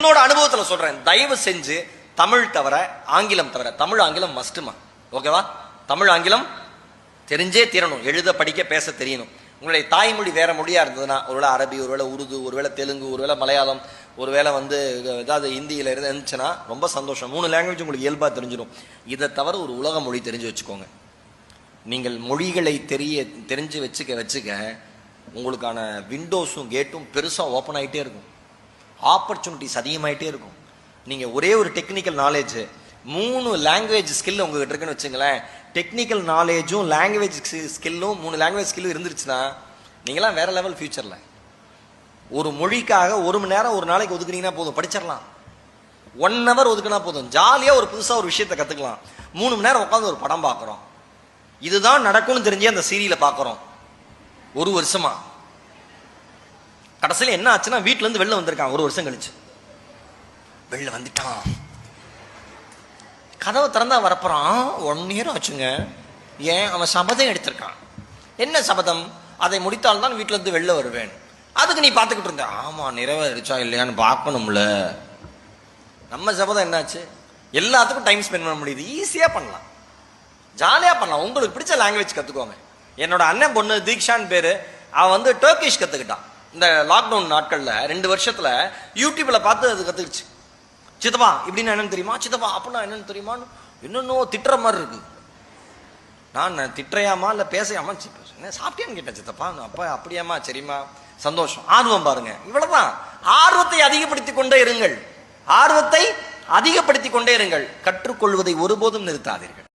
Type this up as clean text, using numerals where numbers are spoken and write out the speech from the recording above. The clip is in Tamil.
என்னோட அனுபவத்துல சொல்றேன், தயவு செஞ்சு தமிழ் தவிர ஆங்கிலம் தவிர, தமிழ் ஆங்கிலம் மஸ்ட்மா, ஓகேவா? தமிழ் ஆங்கிலம் தெரிஞ்சே தீரணும், எழுத படிக்க பேச தெரியணும். உங்களுடைய தாய்மொழி வேற மொழியா இருந்ததுன்னா, ஒருவேளை அரபி, ஒருவேளை உருது, ஒருவேளை தெலுங்கு, ஒருவேளை மலையாளம், ஒருவேளை ஏதாவது ஹிந்தியில இருந்துச்சுன்னா ரொம்ப சந்தோஷம். 3 லாங்குவேஜ் உங்களுக்கு இயல்பா தெரிஞ்சிடும். இதை தவிர ஒரு உலக மொழி தெரிஞ்சு வச்சுக்கோங்க. நீங்கள் மொழிகளை தெரிஞ்சு வச்சுக்க உங்களுக்கான விண்டோஸும் கேட்டும் பெருசா ஓப்பன் ஆகிட்டே இருக்கும், ஆப்பர்ச்சுனிட்டிஸ் அதிகமாயிட்டே இருக்கும். நீங்க ஒரே ஒரு டெக்னிக்கல் நாலேஜ், 3 லாங்குவேஜ் ஸ்கில் உங்ககிட்ட இருக்குன்னு வச்சுங்களேன். டெக்னிக்கல் நாலேஜும் லாங்குவேஜ் ஸ்கில்லும் 3 லாங்குவேஜ் ஸ்கில்லும் இருந்துருச்சுன்னா நீங்களாம் வேற லெவல் ஃபியூச்சர்ல. ஒரு மொழிக்காக 1 மணி நேரம் ஒரு நாளைக்கு ஒதுக்குனீங்கன்னா போதும், படிச்சிடலாம். 1 hour ஒதுக்குனா போதும், ஜாலியா ஒரு புதுசா ஒரு விஷயத்தை கத்துக்கலாம். 3 மணி நேரம் உட்காந்து ஒரு படம் பார்க்குறோம், இதுதான் நடக்கும்னு தெரிஞ்சு அந்த சீரியலை பார்க்குறோம் 1 வருஷமா. கடைசியில் என்ன ஆச்சுன்னா வீட்டுல இருந்து வெளில வந்திருக்கான் 1 வருஷம் கழிச்சு. வெளில வந்துட்டான், கதவை திறந்தா வரப்போறான். 1 year ஆச்சுங்க. ஏன்? அவன் சபதம் எடுத்திருக்கான். என்ன சபதம்? அதை முடித்தால்தான் வீட்டுல இருந்து வெளில வருவேன். அதுக்கு நீ பார்த்துக்கிட்டு இருந்த. ஆமா, நிறைவேறிச்சா இல்லையான்னு பார்க்கணும்ல. நம்ம சபதம் என்னாச்சு? எல்லாத்துக்கும் டைம் ஸ்பெண்ட் பண்ண முடியுது, ஈஸியா பண்ணலாம், ஜாலியா பண்ணலாம். உங்களுக்கு பிடிச்ச லாங்குவேஜ் கத்துக்கோங்க. என்னோட அண்ணன் பொண்ணு தீக்ஷான் பேரு, அவன் டர்க்கிஷ் கத்துக்கிட்டான். இந்த லாக்டவுன் நாட்கள்ல 2 வருஷத்துல யூடியூப்ல பார்த்து அது கத்துக்கிச்சு. சித்தப்பா இப்படின்னு என்னன்னு தெரியுமா, சித்தப்பா அப்படின்னா என்னன்னு தெரியுமான்னு இன்னும் திட்டுற மாதிரி இருக்கு. நான் திட்டுறையாமா இல்ல பேசையாமா, சாப்பிட்டியான்னு கேட்டேன். சித்தப்பா அப்பா அப்படியாமா, சரிம்மா, சந்தோஷம். ஆர்வம் பாருங்க, இவ்வளவுதான். ஆர்வத்தை அதிகப்படுத்திக் கொண்டே இருங்கள், ஆர்வத்தை அதிகப்படுத்திக் கொண்டே இருங்கள். கற்றுக்கொள்வதை ஒருபோதும் நிறுத்தாதீர்கள்.